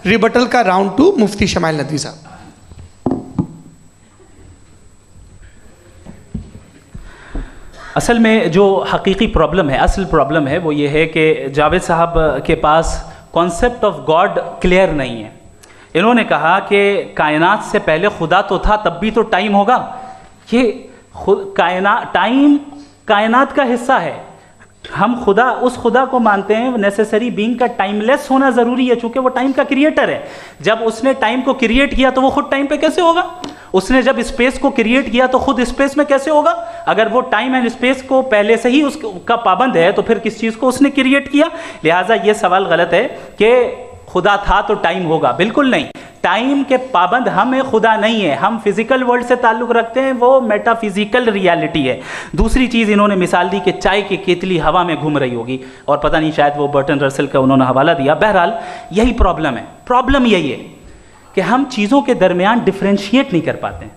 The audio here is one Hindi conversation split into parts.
रिबटल का राउंड 2 मुफ्ती शमाइल नदवी साहब। असल में जो हकीकी प्रॉब्लम है, असल प्रॉब्लम है वो ये है कि जावेद साहब के पास कॉन्सेप्ट ऑफ गॉड क्लियर नहीं है। इन्होंने कहा कि कायनात से पहले खुदा तो था, तब भी तो टाइम होगा। ये टाइम कायनात का हिस्सा है। हम खुदा, उस खुदा को मानते हैं नेसेसरी बीइंग का टाइमलेस होना ज़रूरी है, चूँकि वो टाइम का क्रिएटर है। जब उसने टाइम को क्रिएट किया तो वो खुद टाइम पे कैसे होगा? उसने जब स्पेस को क्रिएट किया तो खुद स्पेस में कैसे होगा? अगर वो टाइम एंड स्पेस को पहले से ही उसका पाबंद है तो फिर किस चीज़ को उसने क्रिएट किया? लिहाजा ये सवाल गलत है कि खुदा था तो टाइम होगा। बिल्कुल नहीं, टाइम के पाबंद हम हैं, खुदा नहीं है। हम फिजिकल वर्ल्ड से ताल्लुक़ रखते हैं, वो मेटाफिजिकल रियलिटी है। दूसरी चीज़ इन्होंने मिसाल दी कि चाय की केतली हवा में घूम रही होगी, और पता नहीं शायद वो बर्टन रसल का उन्होंने हवाला दिया। बहरहाल यही प्रॉब्लम है। प्रॉब्लम यही है कि हम चीज़ों के दरमियान डिफ्रेंशिएट नहीं कर पाते हैं।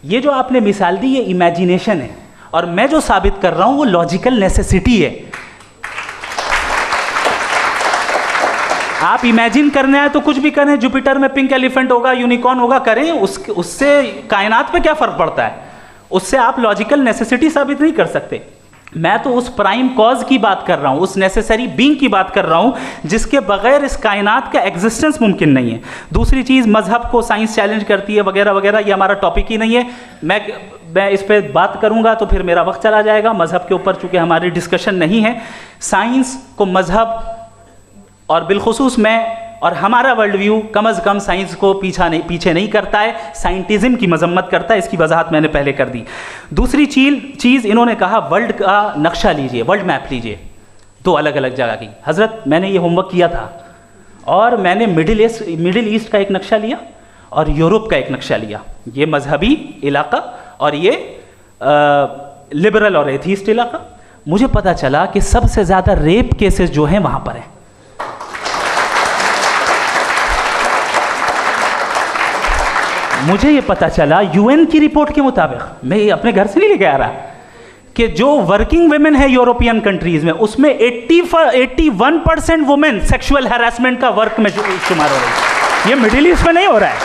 ये जो आपने मिसाल दी ये इमेजिनेशन है, और मैं जो साबित कर रहा हूँ वो लॉजिकल नेसेसिटी है। आप इमेजिन करने आए तो कुछ भी करें, जुपिटर में पिंक एलिफेंट होगा, यूनिकॉर्न होगा, करें, उससे कायनात पे क्या फ़र्क पड़ता है? उससे आप लॉजिकल नेसेसिटी साबित नहीं कर सकते। मैं तो उस प्राइम कॉज की बात कर रहा हूँ, उस नेसेसरी बीइंग की बात कर रहा हूँ जिसके बगैर इस कायनात का एग्जिस्टेंस मुमकिन नहीं है। दूसरी चीज़, मजहब को साइंस चैलेंज करती है वगैरह वगैरह, ये हमारा टॉपिक ही नहीं है। मैं इस पर बात करूँगा तो फिर मेरा वक्त चला जाएगा। मजहब के ऊपर चूँकि हमारी डिस्कशन नहीं है, साइंस को मजहब और बिलखुसूस मैं और हमारा वर्ल्ड व्यू कम अज़ कम साइंस को पीछे नहीं करता है, साइंटिज़म की मजम्मत करता है। इसकी वजाहत मैंने पहले कर दी। दूसरी चीज़ इन्होंने कहा वर्ल्ड का नक्शा लीजिए, वर्ल्ड मैप लीजिए, दो अलग अलग जगह की। हज़रत मैंने ये होमवर्क किया था, और मैंने मिडिल ईस्ट का एक नक्शा लिया और यूरोप का एक नक्शा लिया। ये मजहबी इलाका और ये लिबरल और एथीस्ट इलाका। मुझे पता चला कि सबसे ज़्यादा रेप केसेस जो हैं वहाँ पर हैं। मुझे ये पता चला यूएन की रिपोर्ट के मुताबिक, मैं ये अपने घर से नहीं लेके आ रहा, कि जो वर्किंग वुमेन है यूरोपियन कंट्रीज में, उसमें 81% वुमेन सेक्सुअल हैरेसमेंट का वर्क में शुमार हो रही है। ये मिडिल ईस्ट में नहीं हो रहा है,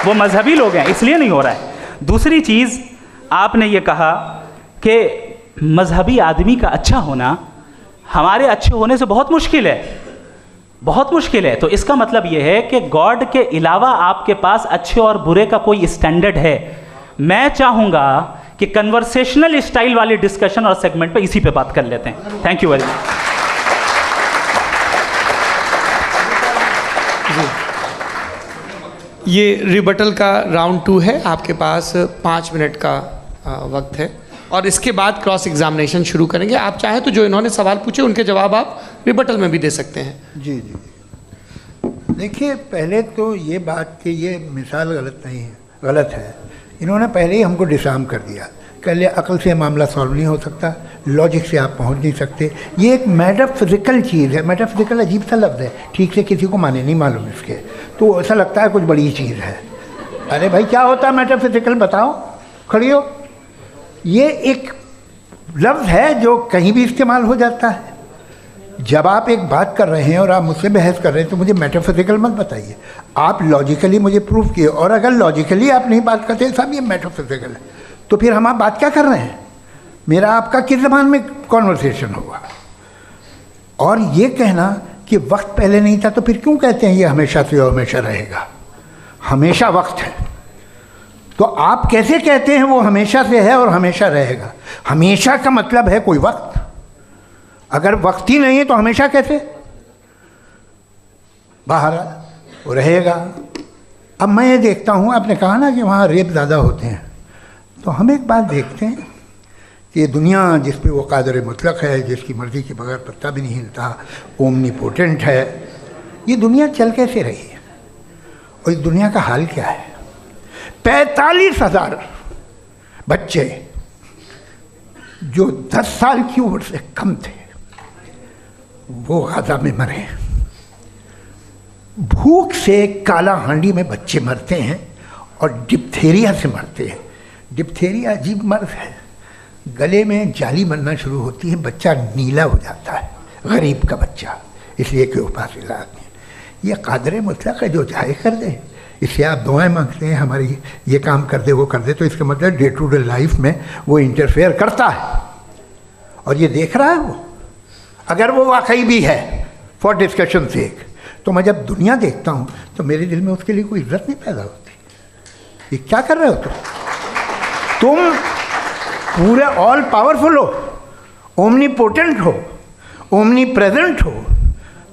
वो मजहबी लोग हैं इसलिए नहीं हो रहा है। दूसरी चीज़, आपने ये कहा कि मजहबी आदमी का अच्छा होना हमारे अच्छे होने से बहुत मुश्किल है, बहुत मुश्किल है। तो इसका मतलब यह है कि गॉड के अलावा आपके पास अच्छे और बुरे का कोई स्टैंडर्ड है। मैं चाहूँगा कि कन्वर्सेशनल स्टाइल वाली डिस्कशन और सेगमेंट पे इसी पे बात कर लेते हैं। Thank you very much. ये रिबटल का राउंड 2 है, आपके पास 5 मिनट का वक्त है, और इसके बाद क्रॉस एग्जामिनेशन शुरू करेंगे। आप चाहें तो जो इन्होंने सवाल पूछे उनके जवाब आप रिबटल में भी दे सकते हैं। जी जी, देखिए पहले तो ये बात कि ये मिसाल गलत नहीं है, गलत है। इन्होंने पहले ही हमको डिसार्म कर दिया। कह लिया अकल से मामला सॉल्व नहीं हो सकता, लॉजिक से आप पहुंच नहीं सकते। ये एक मेटाफिजिकल चीज़ है। मेटाफिजिकल अजीब सा लफ्ज़ है, ठीक से किसी को माने नहीं मालूम इसके, तो ऐसा लगता है कुछ बड़ी चीज़ है। अरे भाई क्या होता है मेटाफिजिकल, बताओ, खड़ी हो। ये एक लफ्ज़ है जो कहीं भी इस्तेमाल हो जाता है। जब आप एक बात कर रहे हैं और आप मुझसे बहस कर रहे हैं तो मुझे मेटाफिजिकल मत बताइए, आप लॉजिकली मुझे प्रूव किए। और अगर लॉजिकली आप नहीं बात करते साहब ये मेटाफिजिकल है, तो फिर हम आप बात क्या कर रहे हैं? मेरा आपका किस ज़बान में कॉन्वर्सेशन होगा? और ये कहना कि वक्त पहले नहीं था, तो फिर क्यों कहते हैं ये हमेशा से और हमेशा रहेगा? हमेशा वक्त है, तो आप कैसे कहते हैं वो हमेशा से है और हमेशा रहेगा? हमेशा का मतलब है कोई वक्त, अगर वक्त ही नहीं है तो हमेशा कैसे? बाहर वो रहेगा। अब मैं ये देखता हूँ, आपने कहा ना कि वहाँ रेप ज़्यादा होते हैं, तो हम एक बात देखते हैं कि ये दुनिया जिस पे वो कादर मुतलक है, जिसकी मर्ज़ी के बगैर पत्ता भी नहीं हिलता, ओमनीपोटेंट है, ये दुनिया चल कैसे रही है? और इस दुनिया का हाल क्या है? 45,000 बच्चे जो 10 साल की उम्र से कम थे वो गाज़ा में मरे। भूख से काला हांडी में बच्चे मरते हैं और डिप्थेरिया से मरते हैं। डिप्थेरिया अजीब मर्ज है, गले में जाली बनना शुरू होती है, बच्चा नीला हो जाता है, गरीब का बच्चा, इसलिए कि वो पास इलाज नहीं। ये कादर मुतलक है, जो चाहे कर दे। इससे आप दुआएं मांगते हैं हमारी ये काम कर दे वो कर दे, तो इसका मतलब डे टू डे लाइफ में वो इंटरफेयर करता है और ये देख रहा है वो। अगर वो वाकई भी है फॉर डिस्कशन सेक, तो मैं जब दुनिया देखता हूँ तो मेरे दिल में उसके लिए कोई इज्जत नहीं पैदा होती। ये क्या कर रहे हो तुम पूरे ऑल पावरफुल हो, ओमनीपोटेंट हो, ओमनी प्रेजेंट हो।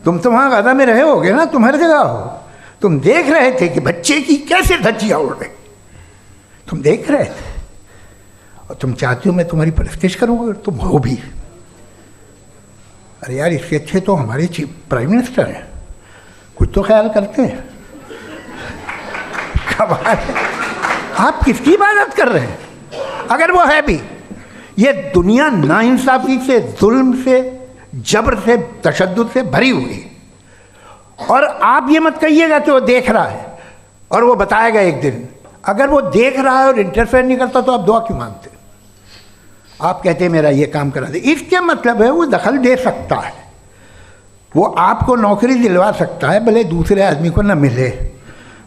तुम तो वहाँ गाजा में रहे होगे ना, तुम हर जगह हो। तुम देख रहे थे कि बच्चे की कैसे धज्जियाँ उड़ रही, तुम देख रहे थे और तुम चाहते हो मैं तुम्हारी परस्तिश करूँगा, तुम हो भी। अरे यार, इसके अच्छे तो हमारे चीफ प्राइम मिनिस्टर हैं, कुछ तो ख्याल करते हैं। कमाल है, आप किसकी इबादत कर रहे हैं? अगर वो है भी, ये दुनिया नाइंसाफ़ी से, जुल्म से, जबर से, तशद्दुद से भरी हुई है। और आप ये मत कहिएगा कि वो देख रहा है और वो बताएगा एक दिन। अगर वो देख रहा है और इंटरफेयर नहीं करता तो आप दुआ क्यों मांगते? आप कहते हैं मेरा ये काम करा दे, इसके मतलब है वो दखल दे सकता है, वो आपको नौकरी दिलवा सकता है, भले दूसरे आदमी को ना मिले,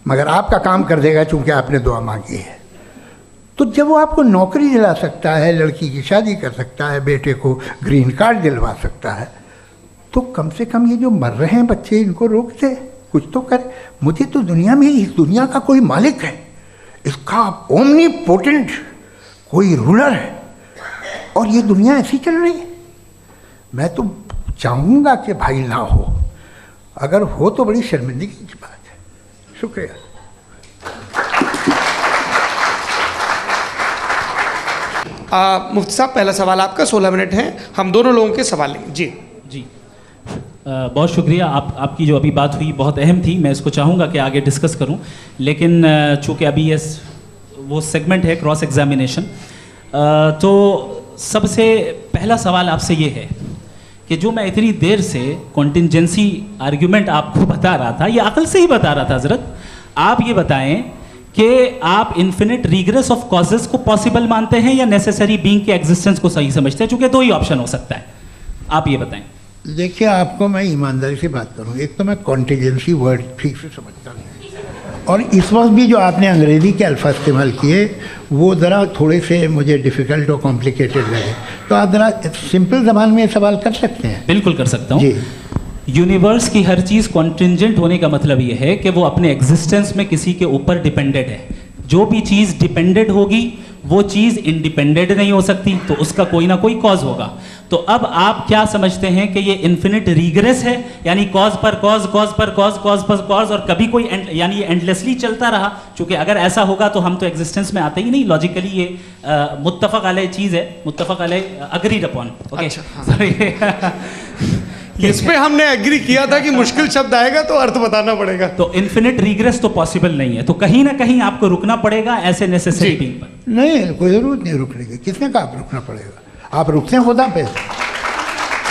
मगर आपका काम कर देगा चूँकि आपने दुआ मांगी है। तो जब वो आपको नौकरी दिला सकता है, लड़की की शादी कर सकता है, बेटे को ग्रीन कार्ड दिलवा सकता है, तो कम से कम ये जो मर रहे हैं बच्चे, इनको रोक दे, कुछ तो करे। मुझे तो दुनिया में, इस दुनिया का कोई मालिक है, इसका ओमनीपोटेंट कोई रूलर है और ये दुनिया ऐसी चल रही है। मैं तो चाहूँगा कि भाई ना हो, अगर हो तो बड़ी शर्मिंदगी की बात है। शुक्रिया। मुफ्ती साहब, पहला सवाल आपका, 16 मिनट हैं, हम दोनों लोगों के सवाल लेंगे। जी जी, बहुत शुक्रिया। आपकी जो अभी बात हुई बहुत अहम थी, मैं इसको चाहूँगा कि आगे डिस्कस करूँ, लेकिन चूँकि अभी ये वो सेगमेंट है क्रॉस एग्जामिनेशन, तो सबसे पहला सवाल आपसे ये है कि जो मैं इतनी देर से कॉन्टिंजेंसी आर्ग्यूमेंट आपको बता रहा था, ये अकल से ही बता रहा था हजरत, आप ये बताएं कि आप इन्फिनिट रिग्रेस ऑफ कॉजेस को पॉसिबल मानते हैं या नेसेसरी बीइंग के एग्जिस्टेंस को सही समझते हैं? चूँकि दो ही ऑप्शन हो सकता है, आप ये बताएं। देखिए, आपको मैं ईमानदारी से बात करूँ, एक तो मैं कॉन्टिजेंसी वर्ड ठीक से समझता नहीं, और इस वक्त भी जो आपने अंग्रेज़ी के अल्फाज इस्तेमाल किए वो ज़रा थोड़े से मुझे डिफ़िकल्ट और कॉम्प्लिकेटेड लगे, तो आप ज़रा सिंपल ज़बान में सवाल कर सकते हैं? बिल्कुल कर सकता हूँ जी। यूनिवर्स की हर चीज़ कॉन्टिंजेंट होने का मतलब ये है कि वो अपने एग्जिस्टेंस में किसी के ऊपर डिपेंडेंट है। जो भी चीज़ डिपेंडेंट होगी वो चीज़ इंडिपेंडेंट नहीं हो सकती, तो उसका कोई ना कोई कॉज होगा। तो अब आप क्या समझते हैं कि ये इन्फिनिट रिग्रेस है, यानी कॉज पर कॉज, कॉज पर कॉज, कॉज पर कॉज, और कभी कोई यानी ये एंडलेसली चलता रहा? क्योंकि अगर ऐसा होगा तो हम तो एग्जिस्टेंस में आते ही नहीं। लॉजिकली ये मुत्तफक अलैह चीज़ है, मुत्तफक अलैह, अग्रीड अपॉन। ओके, इस पे हमने एग्री किया था कि मुश्किल शब्द आएगा तो अर्थ बताना पड़ेगा। तो इन्फिनिट रिग्रेस तो पॉसिबल नहीं है, तो कहीं ना कहीं आपको रुकना पड़ेगा ऐसे नेसेसरी बीइंग पर। नहीं, कोई ज़रूरत नहीं रुकने की। किसने कहा आप रुकना पड़ेगा? आप रुकते हैं खुदा पे,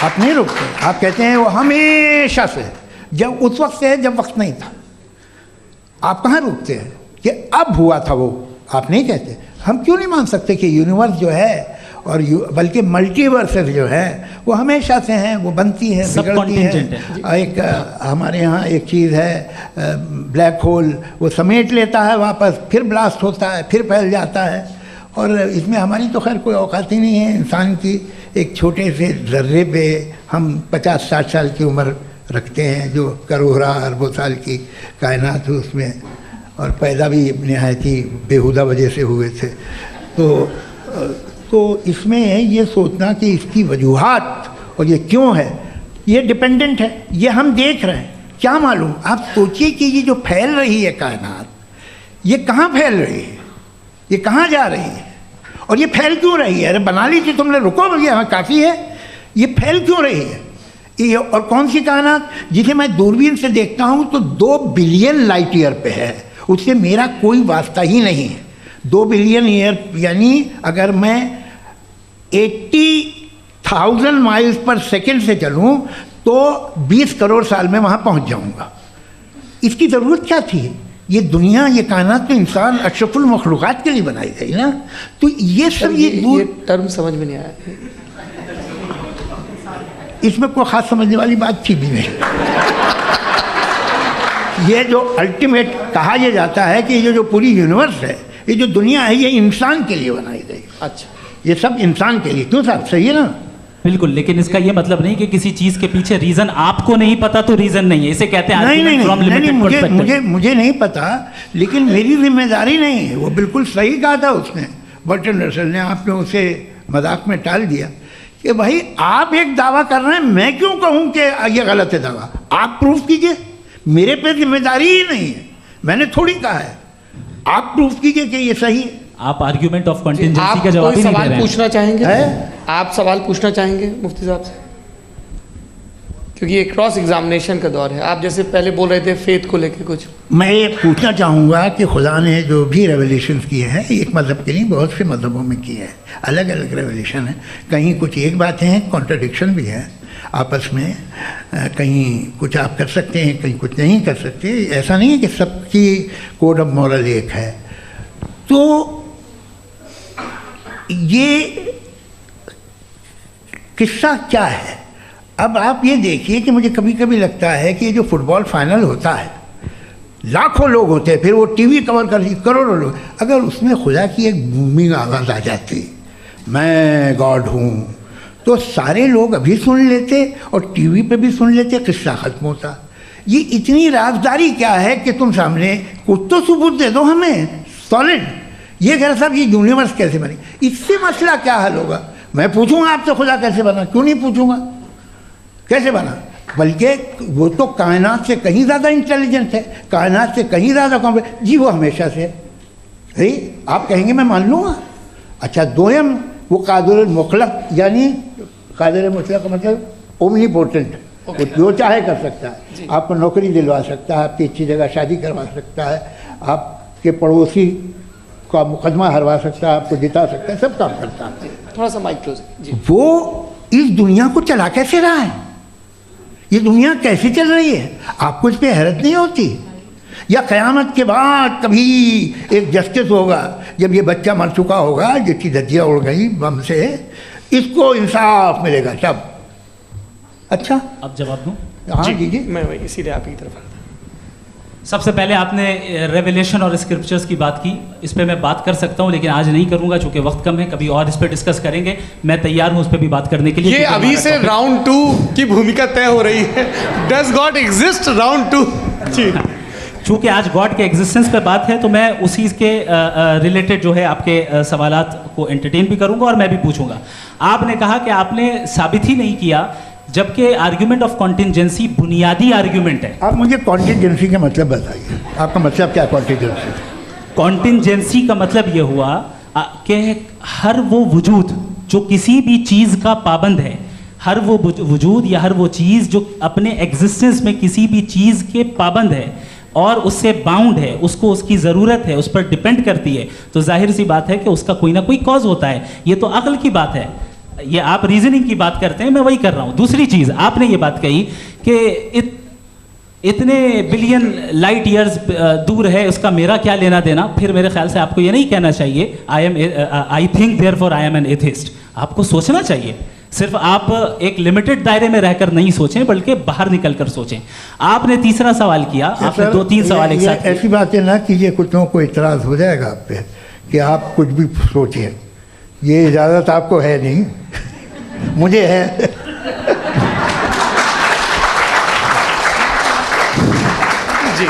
आप नहीं रुकते। आप कहते हैं वो हमेशा से, जब उस वक्त से है जब वक्त नहीं था। आप कहाँ रुकते हैं कि अब हुआ था वो? आप नहीं कहते। हम क्यों नहीं मान सकते कि यूनिवर्स जो है और बल्कि मल्टीवर्सेस जो है वो हमेशा से हैं, वो बनती हैं, बिगड़ती हैं। एक हमारे यहाँ एक चीज़ है ब्लैक होल, वो समेट लेता है वापस, फिर ब्लास्ट होता है, फिर फैल जाता है। और इसमें हमारी तो खैर कोई औकात ही नहीं है। इंसान की एक छोटे से ज़र्रे पे हम 50-60 साल की उम्र रखते हैं, जो करोड़ों अरबों साल की कायनात है उसमें, और पैदा भी नहायत ही बेहुदा वजह से हुए थे। तो इसमें ये सोचना कि इसकी वजूहात और ये क्यों है, ये डिपेंडेंट है, ये हम देख रहे हैं, क्या मालूम। आप सोचिए कि ये जो फैल रही है कायनात, ये कहाँ फैल रही है, ये कहाँ जा रही है, और ये फैल क्यों रही है? अरे बना ली थी तुमने, रुको भैया, हाँ काफ़ी है। ये फैल क्यों रही है? ये और कौन सी कायनात जिसे मैं दूरबीन से देखता हूँ तो 2 बिलियन लाइट ईयर पे है, उससे मेरा कोई वास्ता ही नहीं है। 2 बिलियन ईयर यानी अगर मैं 80,000 माइल्स पर सेकेंड से चलूँ तो 20 करोड़ साल में वहाँ पहुँच जाऊँगा। इसकी ज़रूरत क्या थी? ये दुनिया, ये कायनात तो इंसान अशरफुल मखलूक़ात के लिए बनाई गई ना। तो ये सब ये टर्म समझ में नहीं आया, इसमें कोई ख़ास समझने वाली बात थी भी नहीं। ये जो अल्टीमेट कहा यह जाता है कि ये जो पूरी यूनिवर्स है, ये जो दुनिया है, ये इंसान के लिए बनाई गई। अच्छा, ये सब इंसान के लिए। क्यों साहब, सही है ना? बिल्कुल, लेकिन इसका ये मतलब नहीं कि किसी चीज के पीछे रीजन आपको नहीं पता तो रीजन नहीं है, इसे कहते हैं नहीं, argument from limited मुझे नहीं पता, लेकिन मेरी जिम्मेदारी नहीं है। वो बिल्कुल सही कहा था उसने, बर्टन रसल ने। आपने उसे मजाक में टाल दिया कि भाई आप एक दावा कर रहे हैं, मैं क्यों कहूँ कि ये गलत है दावा? आप प्रूफ कीजिए, मेरे पे जिम्मेदारी ही नहीं है, मैंने थोड़ी कहा है। आप प्रूफ कीजिए कि ये सही है। आप आर्ग्यूमेंट ऑफ कंटिजेंसी आप का जवाब कोई ही नहीं दे सवाल रहे हैं। पूछना चाहेंगे? है? आप सवाल पूछना चाहेंगे मुफ्ती साहब से? क्योंकि ये क्रॉस एग्जामिनेशन का दौर है। आप जैसे पहले बोल रहे थे फेथ को लेके कुछ। मैं ये पूछना चाहूँगा कि खुदा ने जो भी रेवलेशन किए हैं, एक मज़हब के नहीं, बहुत से मज़हबों में किए हैं, अलग अलग रेवलेशन है। कहीं कुछ एक बातें हैं, कॉन्ट्रडिक्शन भी है आपस में, कहीं कुछ आप कर सकते हैं, कहीं कुछ नहीं कर सकते। ऐसा नहीं है कि सबकी कोड ऑफ मॉरल एक है। तो ये किस्सा क्या है? अब आप ये देखिए कि मुझे कभी कभी लगता है कि ये जो फुटबॉल फाइनल होता है, लाखों लोग होते हैं, फिर वो टीवी कवर करती, करोड़ों लोग, अगर उसमें खुदा की एक बूमिंग आवाज़ आ जाती, मैं गॉड हूँ, तो सारे लोग अभी सुन लेते और टीवी पे भी सुन लेते, किस्सा ख़त्म होता। ये इतनी राजदारी क्या है कि तुम सामने कुछ तो सबूत दे दो हमें सॉलिड। ये कह साहब ये यूनिवर्स कैसे बनी, इससे मसला क्या हल होगा? मैं पूछूंगा आपसे खुदा कैसे बना? क्यों नहीं पूछूंगा कैसे बना? बल्कि वो तो कायनात से कहीं ज़्यादा इंटेलिजेंट है, कायनात से कहीं ज़्यादा कॉम्प्लेक्स। जी वो हमेशा से है। आप कहेंगे मैं मान लूँगा। अच्छा, दोयम वो कादिर मुतलक, यानी कादिर मुतलक का मतलब ओमनीपोटेंट, वो जो चाहे कर सकता है। आपको नौकरी दिलवा सकता है, आपकी अच्छी जगह शादी करवा सकता है, आपके पड़ोसी का मुकदमा हरवा सकता है, आपको जिता सकता है, सब काम करता है। थोड़ा सा माइक क्लोज जी। वो इस दुनिया को चला कैसे रहा है? ये दुनिया कैसे चल रही है? आपको इस पर हैरत नहीं होती? या क़यामत के बाद कभी एक जस्टिस होगा, जब ये बच्चा मर चुका होगा, जिसकी धज्जियाँ उड़ गई बम से, इसको इंसाफ मिलेगा तब? अच्छा, अब जवाब दूं? हाँ दीजिए। मैं वही इसीलिए आप ही की तरफ आता। सबसे पहले आपने रेवलेशन और स्क्रिप्चर्स की बात की, इस पे मैं बात कर सकता हूँ, लेकिन आज नहीं करूँगा चूँकि वक्त कम है। कभी और इस पे डिस्कस करेंगे, मैं तैयार हूँ उस पर भी बात करने के लिए। ये अभी से राउंड 2 की भूमिका तय हो रही है। Does God exist round 2? जी, चूँकि आज गॉड के एग्जिस्टेंस पे बात है, तो मैं उसी के रिलेटेड जो है आपके सवालात को एंटरटेन भी करूँगा और मैं भी पूछूँगा। आपने कहा कि आपने साबित ही नहीं किया, जबकि आर्ग्यूमेंट ऑफ कॉन्टिजेंसी बुनियादी आर्ग्यूमेंट है। आप मुझे कॉन्टिजेंसी का मतलब बताइए, आपका मतलब क्या? कॉन्टिजेंसी कॉन्टिजेंसी का मतलब ये हुआ कि हर वो वजूद जो किसी भी चीज़ का पाबंद है, हर वो वजूद या हर वो चीज़ जो अपने एग्जिस्टेंस में किसी भी चीज़ के पाबंद है और उससे बाउंड है, उसको उसकी ज़रूरत है, उस पर डिपेंड करती है, तो जाहिर सी बात है कि उसका कोई ना कोई कॉज होता है। ये तो अक्ल की बात है। ये आप रीजनिंग की बात करते हैं, मैं वही कर रहा हूँ। दूसरी चीज़ आपने ये बात कही कि इतने बिलियन लाइट ईयर्स दूर है, उसका मेरा क्या लेना देना। फिर मेरे ख्याल से आपको ये नहीं कहना चाहिए I think therefore I am an atheist. आपको सोचना चाहिए। सिर्फ आप एक लिमिटेड दायरे में रहकर नहीं सोचें, बल्कि बाहर निकल कर सोचें। आपने तीसरा सवाल किया, आपने 2-3 सवाल एक साथ। ऐसी बातें ना कीजिए, कुछ लोगों को इतराज़ हो जाएगा आप पे कि आप कुछ भी सोचिए। ये इजाज़त आपको है नहीं, मुझे है। जी,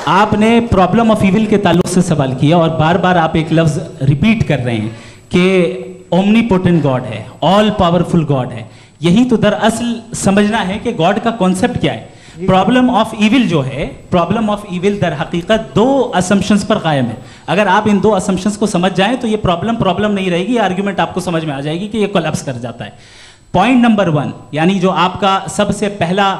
आपने प्रॉब्लम ऑफ इविल के ताल्लुक से सवाल किया और बार बार आप एक लफ्ज़ रिपीट कर रहे हैं कि ओमनीपोटेंट गॉड है, ऑल पावरफुल गॉड है। यही तो दरअसल समझना है कि गॉड का कॉन्सेप्ट क्या है। प्रॉब्लम ऑफ इविल जो है, प्रॉब्लम ऑफ इविल दर हकीकत 2 असम्पशंस पर कायम है। अगर आप इन 2 असम्पशंस को समझ जाएं तो ये प्रॉब्लम नहीं रहेगी, आर्ग्यूमेंट आपको समझ में आ जाएगी कि ये कोलैप्स कर जाता है। पॉइंट नंबर 1, यानी जो आपका सबसे पहला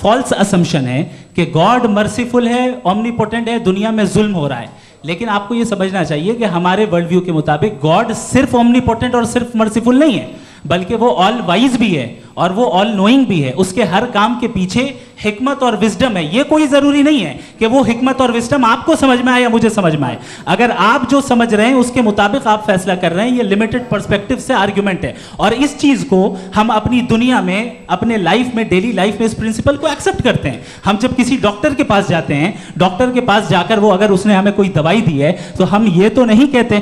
फॉल्स असम्पशन है कि गॉड मर्सीफुल है, ओमनीपोटेंट है, दुनिया में जुल्म हो रहा है। लेकिन आपको ये समझना चाहिए कि हमारे वर्ल्ड व्यू के मुताबिक गॉड सिर्फ ओमनीपोटेंट और सिर्फ मर्सीफुल नहीं है, बल्कि वो ऑल वाइज भी है और वो ऑल नोइंग भी है, उसके हर काम के पीछे हिकमत और विजडम है। ये कोई ज़रूरी नहीं है कि वो हिकमत और विजडम आपको समझ में आए या मुझे समझ में आए। अगर आप जो समझ रहे हैं उसके मुताबिक आप फैसला कर रहे हैं, ये लिमिटेड पर्सपेक्टिव से आर्ग्यूमेंट है। और इस चीज़ को हम अपनी दुनिया में, अपने लाइफ में, डेली लाइफ में इस प्रिंसिपल को एक्सेप्ट करते हैं। हम जब किसी डॉक्टर के पास जाते हैं, डॉक्टर के पास जाकर वो अगर उसने हमें कोई दवाई दी है तो हम ये तो नहीं कहते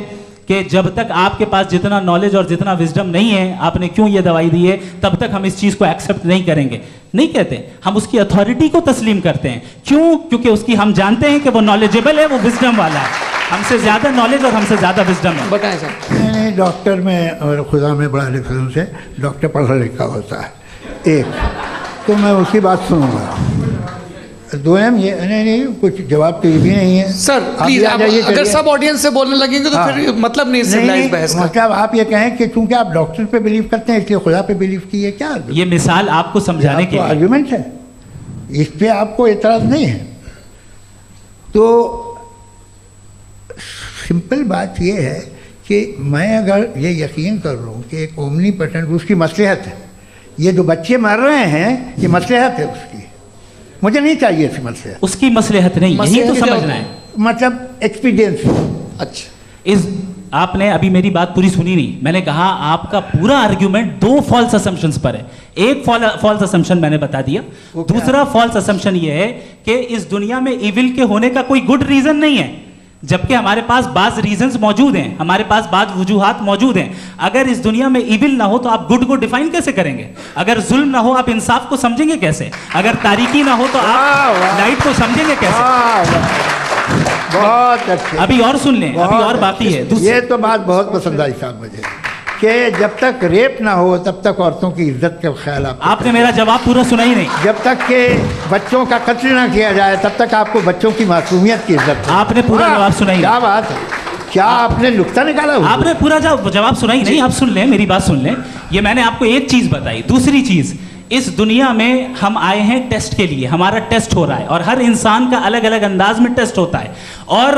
कि जब तक आपके पास जितना नॉलेज और जितना विजडम नहीं है, आपने क्यों ये दवाई दी है, तब तक हम इस चीज़ को एक्सेप्ट नहीं करेंगे। नहीं कहते, हम उसकी अथॉरिटी को तस्लीम करते हैं। क्यों? क्योंकि उसकी हम जानते हैं कि वो नॉलेजेबल है, वो विजडम वाला है, हमसे ज़्यादा नॉलेज और हमसे ज़्यादा विजडम है। बताएं सर। नहीं, डॉक्टर में और खुदा में बड़ा डिफरेंस है। डॉक्टर पढ़ा लिखा होता है, एक तो मैं उसकी बात सुनूंगा। दो ये नहीं, कुछ जवाब तो ये भी नहीं है सर। प्लीज, अगर सब ऑडियंस से बोलने लगेंगे तो फिर मतलब नहीं सिविलाइज्ड बहस का। मतलब आप ये कहें कि चूंकि आप डॉक्टर पे बिलीव करते हैं इसलिए खुदा पे बिलीव कीजिए, क्या ये मिसाल आपको समझाने के आर्गुमेंट है, इस पे आपको एतराज नहीं है। तो सिंपल बात ये है कि मैं अगर ये यकीन कर लूँ कि एक ओमनीपोटेंट, उसकी मसलहत है, ये जो बच्चे मर रहे हैं ये मसलहत है उसकी, मुझे नहीं चाहिए इसकी मसलहत। उसकी मसलहत नहीं, यही तो समझना है, मतलब एक्सपीरियंस। अच्छा, इस आपने अभी मेरी बात पूरी सुनी नहीं। मैंने कहा आपका पूरा आर्ग्यूमेंट दो फॉल्स असम्पशंस पर है। एक फॉल्स असम्पशन मैंने बता दिया, दूसरा फॉल्स असम्पशन ये है कि इस दुनिया में इविल के होने का कोई गुड रीजन नहीं है, जबकि हमारे पास बाज रीजंस मौजूद हैं, हमारे पास बाज वजूहात मौजूद हैं। अगर इस दुनिया में इविल ना हो तो आप गुड को डिफाइन कैसे करेंगे? अगर जुल्म ना हो आप इंसाफ को समझेंगे कैसे? अगर तारीकी ना हो तो आप लाइट को समझेंगे कैसे? बहुत अच्छे। अभी और सुन लें, अभी और बाकी है। ये तो बात बहुत पसंद आई साहब मुझे, कि जब तक रेप ना हो तब तक औरतों की इज्जत का ख्याल आपने मेरा जवाब पूरा सुना ही नहीं। जब तक के बच्चों का कत्ल ना किया जाए तब तक आपको बच्चों की मासूमियत की इज्जत। आपने पूरा जवाब सुना ही नहीं। क्या बात है, क्या आपने नुक्ता निकाला? आपने पूरा जवाब सुना ही नहीं। आप सुन लें, मेरी बात सुन लें। ये मैंने आपको एक चीज बताई। दूसरी चीज, इस दुनिया में हम आए हैं टेस्ट के लिए, हमारा टेस्ट हो रहा है और हर इंसान का अलग अलग अंदाज में टेस्ट होता है। और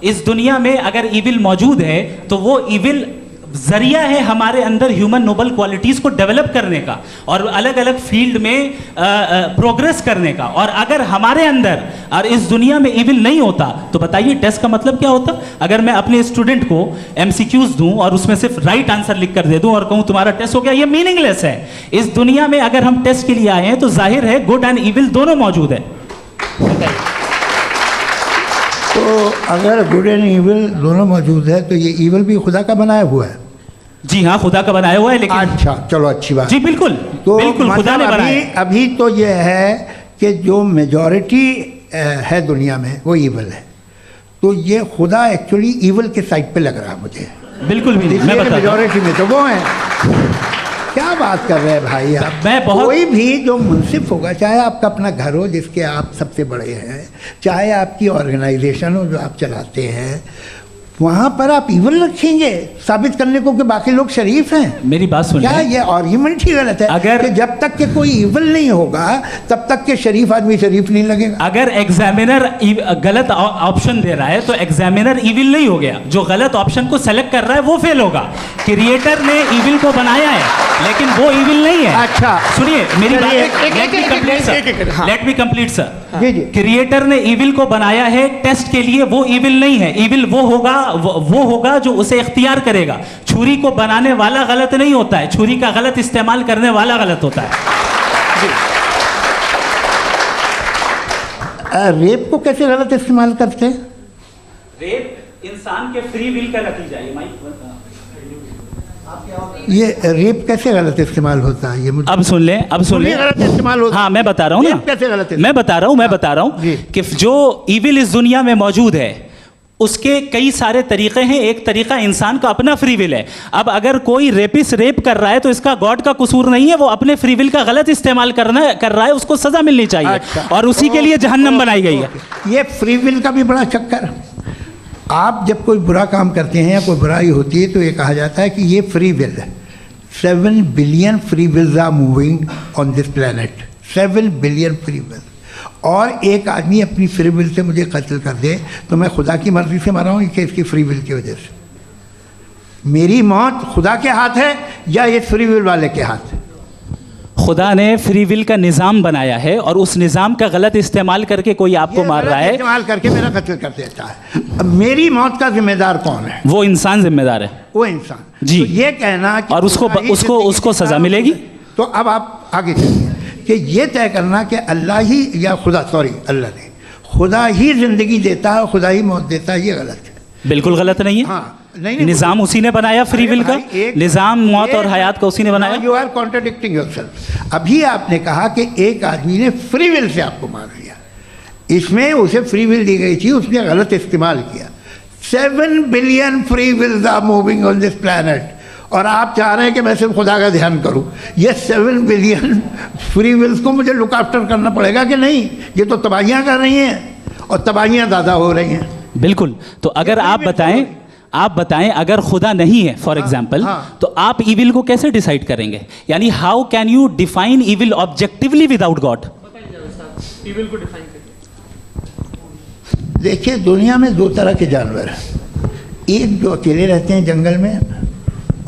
इस दुनिया में अगर इविल मौजूद है तो वो इविल जरिया है हमारे अंदर ह्यूमन नोबल क्वालिटीज़ को डेवलप करने का और अलग अलग फील्ड में प्रोग्रेस करने का। और अगर हमारे अंदर और इस दुनिया में इविल नहीं होता तो बताइए टेस्ट का मतलब क्या होता? अगर मैं अपने स्टूडेंट को MCQs दूं और उसमें सिर्फ राइट आंसर लिख कर दे दूं और कहूं तुम्हारा टेस्ट हो गया, ये मीनिंगलेस है। इस दुनिया में अगर हम टेस्ट के लिए आए हैं तो जाहिर है गुड एंड इविल दोनों मौजूद है। तो अगर गुड एंड इविल दोनों मौजूद है तो ये इविल भी खुदा का बनाया हुआ है। जी हाँ, खुदा का बनाया हुआ है। लेकिन अच्छा, चलो अच्छी बात। जी बिल्कुल, तो बिल्कुल खुदा ने बनाया। अभी तो ये है कि जो मेजॉरिटी है दुनिया में वो इविल है, तो ये खुदा एक्चुअली इविल के साइड पे लग रहा है मुझे। बिल्कुल भी नहीं, मैं बताता हूं। मेजॉरिटी में तो वो है। क्या बात कर रहे हैं भाई आप? कोई भी जो मुंसिफ होगा, चाहे आपका अपना घर हो जिसके आप सबसे बड़े हैं, चाहे आपकी ऑर्गेनाइजेशन हो जो आप चलाते हैं, वहाँ पर आप इविल रखेंगे साबित करने को कि बाकी लोग शरीफ हैं। मेरी बात सुन, क्या ये आर्ग्यूमेंट ही गलत है? अगर कि जब तक के कोई इविल नहीं होगा तब तक के शरीफ आदमी शरीफ नहीं लगेगा। अगर एग्जामिनर गलत ऑप्शन दे रहा है तो एग्जामिनर इविल नहीं हो गया, जो गलत ऑप्शन को सेलेक्ट कर रहा है वो फेल होगा। क्रिएटर ने इविल को बनाया है लेकिन वो इविल नहीं है। अच्छा सुनिए मेरी बात, let me complete sir. Creator ने इविल को बनाया है टेस्ट के लिए, वो इविल नहीं है। इविल वो होगा जो उसे इख्तियार करेगा। छुरी को बनाने वाला गलत नहीं होता है, छुरी का गलत इस्तेमाल करने वाला गलत होता है। रेप को कैसे गलत इस्तेमाल करते हैं? रेप इंसान के फ्री विल का नतीजा है। ये रेप कैसे गलत इस्तेमाल होता है? ये मुझे अब सुन लें, गलत इस्तेमाल होता है। हाँ मैं बता रहा हूँ ना, कैसे गलत? मैं बता रहा हूँ कि जो इविल इस दुनिया में मौजूद है उसके कई सारे तरीके हैं। एक तरीका इंसान का अपना फ्री विल है। अब अगर कोई रेपिस्ट रेप कर रहा है तो इसका गॉड का कसूर नहीं है, वो अपने फ्री विल का गलत इस्तेमाल कर रहा है, उसको सजा मिलनी चाहिए। अच्छा, और उसी के लिए जहन्नम बनाई गई है। ये फ्री विल का भी बड़ा चक्कर। आप जब कोई बुरा काम करते हैं या कोई बुराई होती है तो ये कहा जाता है कि ये फ्री विल है। 7 billion free wills are moving on this planet. 7 billion free will. और एक आदमी अपनी फ्री विल से मुझे कत्ल कर दे तो मैं खुदा की मर्जी से मरा हूँ कि इसकी फ्री विल की वजह से? मेरी मौत खुदा के हाथ है या ये फ्री विल वाले के हाथ है? खुदा ने फ्री विल का निज़ाम बनाया है और उस निज़ाम का गलत इस्तेमाल करके कोई आपको मार रहा है, इस्तेमाल करके मेरा कत्ल कर देता है। अब मेरी मौत का जिम्मेदार कौन है? वो इंसान जिम्मेदार है। वो इंसान जी। तो ये कहना कि और उसको सज़ा मिलेगी। तो अब आप आगे चलिए कि ये तय करना कि अल्लाह ही या खुदा, सॉरी अल्लाह नहीं, खुदा ही ज़िंदगी देता है, खुदा ही मौत देता है, ये गलत है। बिल्कुल गलत नहीं है। हाँ, नहीं, निज़ाम उसी ने बनाया फ्री विल का, निज़ाम मौत और हयात का उसी ने बनाया। You are contradicting yourself. अभी आपने कहा कि एक आदमी ने फ्री विल से आपको मार दिया, इसमें उसे फ्री विल दी गई थी, उसने गलत इस्तेमाल किया। 7 billion free wills are moving on this planet, और आप चाह रहे हैं कि मैं सिर्फ खुदा का ध्यान करूं। ये 7 बिलियन फ्री विल्स को मुझे लुक आफ्टर करना पड़ेगा कि नहीं? ये तो तबाहियाँ कर रही हैं और तबाहियाँ ज़्यादा हो रही हैं। बिल्कुल। तो अगर आप बताएं अगर खुदा नहीं है फॉर एग्जाम्पल, तो आप ईविल को कैसे डिसाइड करेंगे? यानी how can you define evil objectively without God? Evil को डिफाइन करिए। देखिए, दुनिया में 2 तरह के जानवर हैं, एक जो अकेले रहते हैं जंगल में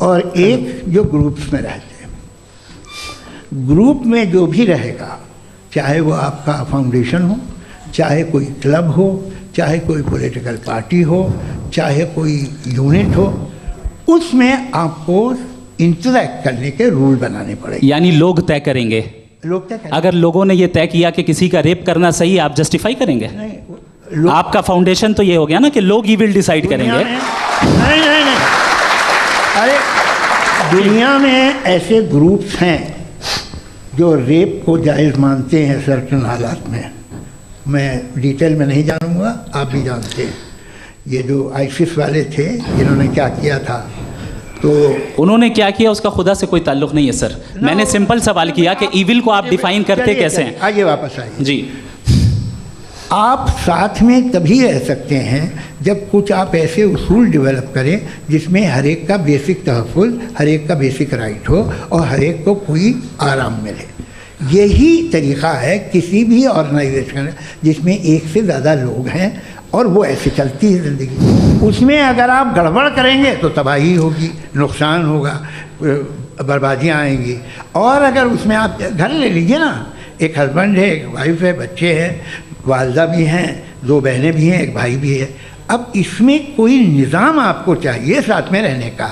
और एक जो ग्रुप्स में रहते हैं। ग्रुप में जो भी रहेगा, चाहे वो आपका फाउंडेशन हो, चाहे कोई क्लब हो, चाहे कोई पॉलिटिकल पार्टी हो, चाहे कोई यूनिट हो, उसमें आपको इंटरैक्ट करने के रूल बनाने पड़ेंगे। यानी लोग तय करेंगे। लोग तय करेंगे। अगर लोगों ने ये तय किया कि किसी का रेप करना सही है, आप जस्टिफाई करेंगे? नहीं, आपका फाउंडेशन तो ये हो गया ना कि लोग ईविल डिसाइड करेंगे। नहीं, अरे दुनिया में ऐसे ग्रुप्स हैं जो रेप को जायज़ मानते हैं सर्टेन हालात में। मैं डिटेल में नहीं जानूंगा, आप भी जानते हैं। ये जो आईसिस वाले थे, इन्होंने क्या किया था, तो उन्होंने क्या किया उसका खुदा से कोई ताल्लुक नहीं है सर। मैंने सिंपल सवाल किया कि ईविल को आप डिफाइन करते कैसे हैं? आगे वापस आइए जी। आप साथ में तभी रह सकते हैं जब कुछ आप ऐसे उसूल डेवलप करें जिसमें हर एक का बेसिक तहफ़्फ़ुज़, हर एक का बेसिक राइट हो और हर एक को कोई आराम मिले। यही तरीक़ा है किसी भी ऑर्गेनाइजेशन जिसमें एक से ज़्यादा लोग हैं और वो ऐसे चलती है ज़िंदगी। उसमें अगर आप गड़बड़ करेंगे तो तबाही होगी, नुकसान होगा, बर्बादियाँ आएंगी। और अगर उसमें आप घर ले लीजिए ना, एक हस्बैंड है, एक वाइफ है, बच्चे हैं, वालदा भी हैं, 2 बहनें भी हैं, एक भाई भी है। अब इसमें कोई निज़ाम आपको चाहिए साथ में रहने का,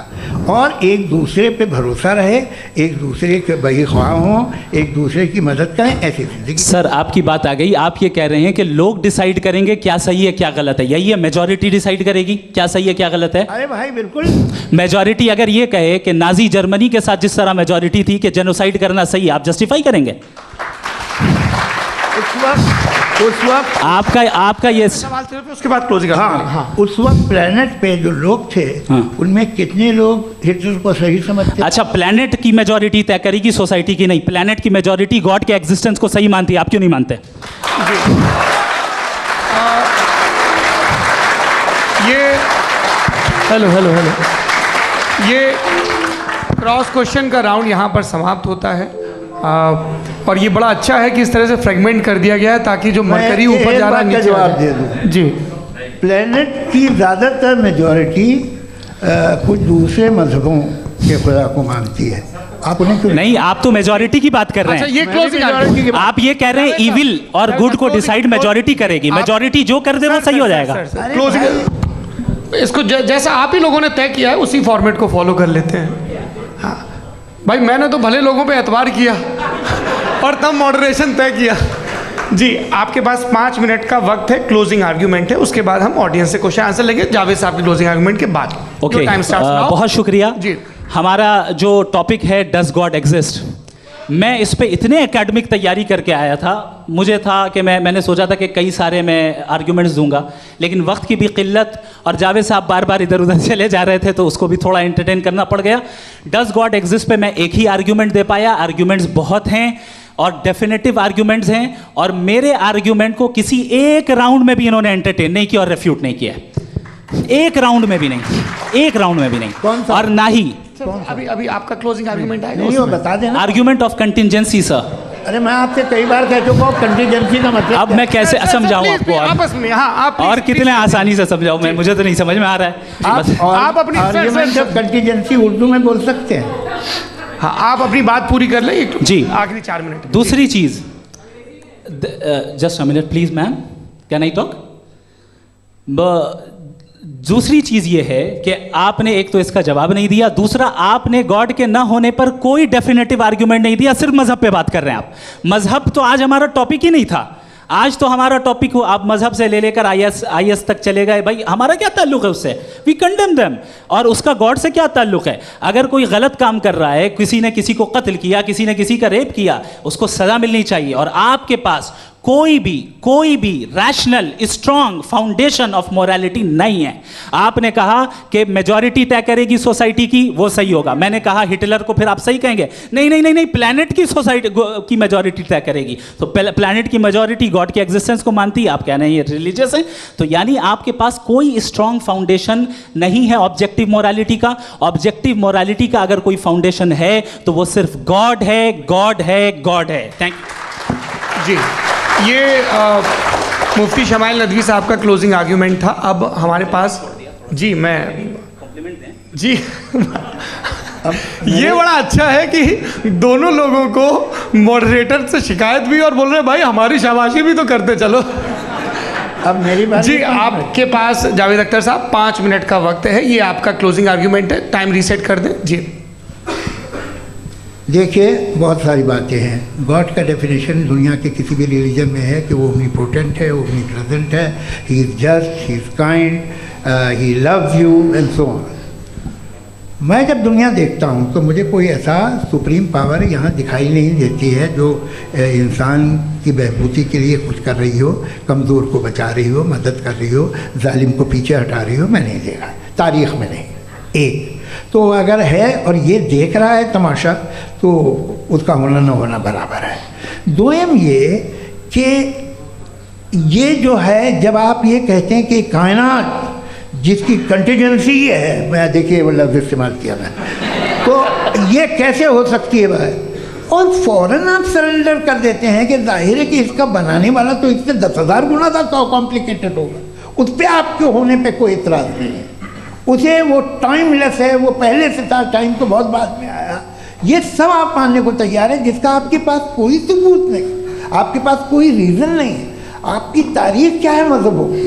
और एक दूसरे पे भरोसा रहे, एक दूसरे के बहीख्वाह हों, एक दूसरे की मदद करें, ऐसी ज़िंदगी। सर आपकी बात आ गई। आप ये कह रहे हैं कि लोग डिसाइड करेंगे क्या सही है क्या गलत है, यही है? मेजॉरिटी डिसाइड करेगी क्या सही है क्या गलत है? अरे भाई बिल्कुल। मेजॉरिटी अगर ये कहे कि नाजी जर्मनी के साथ जिस तरह मेजॉरिटी थी कि जेनोसाइड करना सही है, आप जस्टिफाई करेंगे? उस वक्त आपका ये सवाल सिर्फ उसके बाद क्लोजिंग। हाँ, उस वक्त प्लेनेट पे जो लोग थे, उनमें कितने लोग हिटलर को सही समझते? अच्छा, प्लेनेट की मेजॉरिटी तय करेगी, सोसाइटी की नहीं। प्लेनेट की मेजॉरिटी गॉड के एग्जिस्टेंस को सही मानती है, आप क्यों नहीं मानते? ये हेलो ये क्रॉस क्वेश्चन का राउंड यहाँ पर समाप्त होता है। और ये बड़ा अच्छा है कि इस तरह से फ्रेगमेंट कर दिया गया है ताकि जो मरकरी ऊपर जा रहा है नीचे जवाब दे दूँ जी। प्लेनेट की ज़्यादातर मेजॉरिटी कुछ दूसरे मजहबों के खुदा को मानती है। आप उन्हें क्यों नहीं? आप तो मेजॉरिटी की बात कर रहे हैं। अच्छा, ये क्लोजिंग आप ये कह रहे हैं इविल और गुड को डिसाइड मेजॉरिटी करेगी। मेजॉरिटी जो कर दे वो सही हो जाएगा। क्लोजिंग इसको जैसा आप ही लोगों ने तय किया है उसी फॉर्मेट को फॉलो कर लेते हैं। हाँ भाई, मैंने तो भले लोगों पे एतबार किया और तब मॉडरेशन तय किया। जी, आपके पास 5 मिनट का वक्त है, क्लोजिंग आर्ग्यूमेंट है, उसके बाद हम ऑडियंस से क्वेश्चन आंसर लेंगे जावेद साहब की क्लोजिंग आर्ग्यूमेंट के बाद। ओके, बहुत शुक्रिया जी। हमारा जो टॉपिक है डज गॉड एग्जिस्ट, मैं इस पे इतने एकेडमिक तैयारी करके आया था। मुझे था कि मैंने सोचा था कि कई सारे मैं आर्ग्यूमेंट्स दूंगा, लेकिन वक्त की भी किल्लत और जावेद साहब बार बार इधर उधर चले जा रहे थे तो उसको भी थोड़ा एंटरटेन करना पड़ गया। डज गॉड एग्जिस्ट पे मैं एक ही आर्ग्यूमेंट दे पाया। आर्ग्यूमेंट्स बहुत हैं और डेफिनेटिव आर्ग्यूमेंट्स हैं, और मेरे आर्ग्यूमेंट को किसी एक राउंड में भी इन्होंने एंटरटेन नहीं किया और रेफ्यूट नहीं किया। एक राउंड में भी नहीं, एक राउंड में भी नहीं। और ना ही अभी आपका क्लोजिंग आर्गुमेंट आएगा, नहीं वो बता देना। Argument of contingency sir. अरे मैं आपसे कई बार कह चुका हूँ कंटिजेंसी का मतलब। अब मैं कैसे समझाऊं आपको? आपस में हाँ, आप और कितने आसानी से समझाऊं मैं, मुझे तो नहीं समझ में आ रहा है। आप अपनी आर्ग्यूमेंट ऑफ कंटिजेंसी उर्दू में बोल सकते हैं। हाँ, आप अपनी बात पूरी कर लें जी, आखिरी 4 मिनट। दूसरी चीज़, just a minute please ma'am, can I talk? दूसरी चीज़ ये है कि आपने एक तो इसका जवाब नहीं दिया, दूसरा आपने गॉड के ना होने पर कोई डेफिनेटिव आर्ग्यूमेंट नहीं दिया, सिर्फ मजहब पे बात कर रहे हैं आप। मजहब तो आज हमारा टॉपिक ही नहीं था, आज तो हमारा टॉपिक हो, आप मजहब से ले लेकर आईएस तक चले गए। भाई हमारा क्या ताल्लुक है उससे? We condemn them. और उसका गॉड से क्या ताल्लुक है? अगर कोई गलत काम कर रहा है, किसी ने किसी को कत्ल किया, किसी ने किसी का रेप किया, उसको सजा मिलनी चाहिए। और आपके पास कोई भी rational strong foundation of morality नहीं है। आपने कहा कि मेजॉरिटी तय करेगी सोसाइटी की, वो सही होगा। मैंने कहा हिटलर को फिर आप सही कहेंगे? नहीं नहीं नहीं नहीं, प्लैनेट की सोसाइटी की मेजॉरिटी तय करेगी। तो प्लैनेट की मेजॉरिटी गॉड के एग्जिस्टेंस को मानती है, आप कह रहे हैं ये रिलीजियस है। तो यानी आपके पास कोई स्ट्रॉन्ग फाउंडेशन नहीं है ऑब्जेक्टिव मोरालिटी का। ऑब्जेक्टिव मोरालिटी का अगर कोई फाउंडेशन है तो वो सिर्फ गॉड है, गॉड है, गॉड है। थैंक यू जी। ये मुफ्ती शमाइल नदवी साहब का क्लोजिंग आर्ग्यूमेंट था। अब हमारे पास जी, मैं जी ये बड़ा अच्छा है कि दोनों लोगों को मॉडरेटर से शिकायत भी और बोल रहे भाई हमारी शाबाशी भी तो करते चलो। अब मेरी बात जी, आपके पास जावेद अख्तर साहब 5 मिनट का वक्त है, ये आपका क्लोजिंग आर्ग्यूमेंट है, टाइम रीसेट कर दें जी। देखिए, बहुत सारी बातें हैं। गॉड का डेफिनेशन दुनिया के किसी भी रिलीजन में है कि वो ओमनीपोटेंट है, ओमनीप्रेजेंट है, he is just, he is kind, he loves you and so on. मैं जब दुनिया देखता हूँ तो मुझे कोई ऐसा सुप्रीम पावर यहाँ दिखाई नहीं देती है जो इंसान की बहबूदी के लिए कुछ कर रही हो, कमज़ोर को बचा रही हो, मदद कर रही हो, जालिम को पीछे हटा रही हो। मैं नहीं देखा, तारीख़ में नहीं। एक तो अगर है और ये देख रहा है तमाशा, तो उसका होना न होना बराबर है। दोयम ये कि ये जो है, जब आप ये कहते हैं कि कायनात जिसकी कंटीजेंसी है, मैं देखिए वो लफ्ज़ इस्तेमाल किया मैं, तो ये कैसे हो सकती है भाई? और फ़ौरन आप सरेंडर कर देते हैं कि जाहिर है कि इसका बनाने वाला तो इससे 10,000 गुना ज़्यादा कॉम्प्लिकेटेड होगा। उस पर आपके होने पे कोई इतराज़ नहीं है। उसे वो टाइमलेस है, वो पहले से था, टाइम तो बहुत बाद में आया। ये सब आप मानने को तैयार है जिसका आपके पास कोई सबूत नहीं, आपके पास कोई रीज़न नहीं है। आपकी तारीख क्या है मज़हब होगी?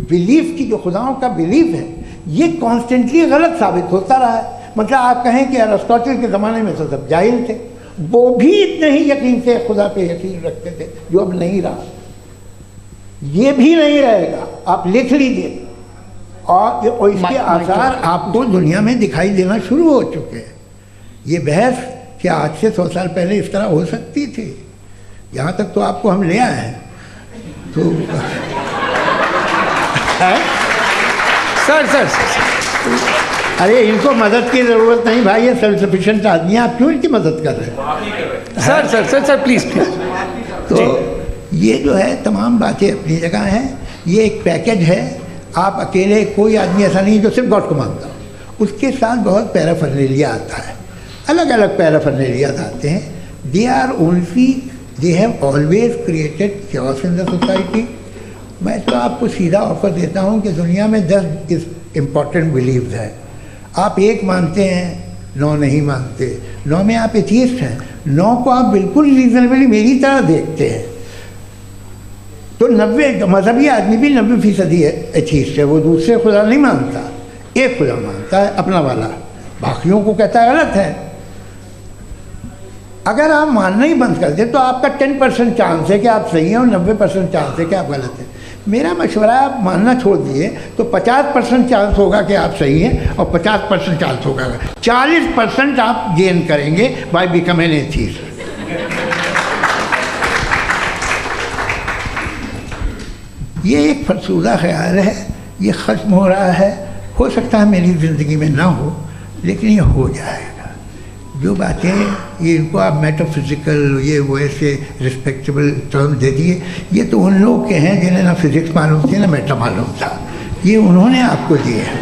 बिलीफ की, जो खुदाओं का बिलीफ है, ये कॉन्स्टेंटली गलत साबित होता रहा है। मतलब आप कहें कि अरिस्टोटल के ज़माने में तो सब जाहिल थे, वो भी इतने ही यकीन से खुदा पे यकीन रखते थे, जो अब नहीं रहा। ये भी नहीं रहेगा, आप लिख लीजिए। और इसके आसार आपको दुनिया में दिखाई देना शुरू हो चुके हैं। ये बहस क्या आज से 100 साल पहले इस तरह हो सकती थी? यहाँ तक तो आपको हम ले आए हैं। तो सर अरे इनको मदद की ज़रूरत नहीं भाई, ये सेल्फ सफिशिएंट आदमी है, आप क्यों इनकी मदद कर रहे हैं? Sir please. तो ये जो है तमाम बातें अपनी जगह हैं। ये एक पैकेज है। आप अकेले, कोई आदमी ऐसा नहीं जो सिर्फ गॉड को मानता हो। उसके साथ बहुत पैराफर्नेलिया आता है, अलग अलग पैराफर्नेलिया आते हैं। They have always created chaos in the society. मैं तो आपको सीधा ऑफर देता हूँ कि दुनिया में 10 इम्पॉर्टेंट बिलीव्स हैं। आप एक मानते हैं, 9 नहीं मानते। 9 में आप एथियस्ट हैं, 9 को आप बिल्कुल रीजनेबली मेरी तरह देखते हैं। तो 90 मजहबी आदमी भी 90% एथियस्ट है, वो दूसरे खुदा नहीं मानता, एक खुदा मानता है अपना वाला, बाकियों को कहता है गलत है। अगर आप मानना ही बंद कर दें तो आपका 10% चांस है कि आप सही हैं और 90% चांस है कि आप गलत हैं। मेरा मशवरा है, आप मानना छोड़ दिए तो 50% चांस होगा कि आप सही हैं और 50% चांस होगा, 40% आप गेन करेंगे बाय बिकमिंग एन एथियस्ट। ये एक फरसूदा ख्याल है, ये ख़त्म हो रहा है। हो सकता है मेरी ज़िंदगी में ना हो, लेकिन ये हो जाएगा। जो बातें ये इनको आप मेटाफिज़िकल ये वो ऐसे रिस्पेक्टेबल टर्म दे दिए, ये तो उन लोग के हैं जिन्हें ना फिज़िक्स मालूम थी ना मेटा मालूम था, ये उन्होंने आपको दिए हैं।